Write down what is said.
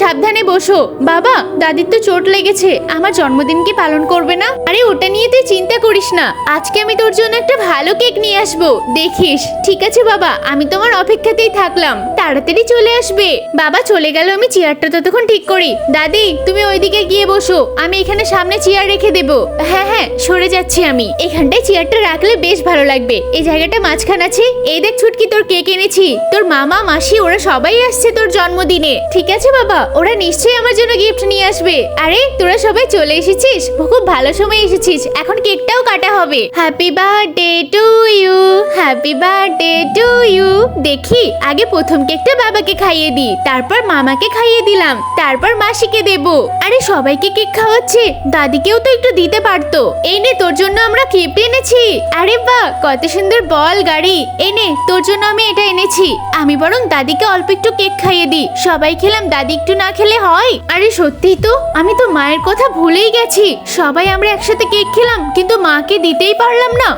সাবধানে বসো। বাবা, দাদির তো চোট লেগেছে, আমার জন্মদিন কি পালন করবে না? আরে ওটা নিয়ে তুই চিন্তা করিস না, আজকে আমি তোর জন্য একটা ভালো কেক নিয়ে আসবো, দেখিস। ঠিক আছে বাবা, আমি তোমার অপেক্ষাতেই থাকলাম, তাড়াতাড়ি চলে আসবে। বাবা চলে গেল, আমি চেয়ারটা ততক্ষণ ঠিক করি। দাদি তুমি ওইদিকে গিয়ে বসো, আমি এখানে সামনে চেয়ার রেখে দেবো। হ্যাঁ হ্যাঁ, সরে যাচ্ছি আমি। এখানটায় চেয়ারটা রাখলে বেশ ভালো লাগবে, এই জায়গাটা মাঝখান আছে। এই দেখ ছুটকি, তোর কেক এনেছি, তোর মামা মাসি ওরা সবাই আসছে তোর জন্মদিনে। ঠিক আছে বাবা, ওরা নিশ্চয়ই আমার জন্য গিফট নিয়ে আসবে। আরে তোরা সবাই চলে এসেছিস, খুব ভালো সময় এসেছিস, এখন কেকটাও কাটা হবে। Happy birthday to you, happy birthday to you. দেখি আগে প্রথম কেকটা বাবাকে খাইয়ে দিই, তারপর মামাকে খাইয়ে দিলাম, তারপর মাসিকে দেব। আরে সবাইকে কেক খাওয়াচ্ছে, দাদিকেও তো একটু দিতে পারতো। এই নে তোর জন্য আমরা গিফট এনেছি। আরে বাহ, কত সুন্দর বল গাড়ি। এই নে তোর জন্য আমি এটা এনেছি। আমি বরং দাদিকে অল্প একটু কেক খাইয়ে দিই, সবাই খেলাম, দাদি একটু না খেলে হয়? আরে সত্যিই তো, আমি তো মায়ের কথা ভুলেই গেছি। সবাই আমরা একসাথে কেক খেলাম, কিন্তু মাকে দিতেই পারলাম না।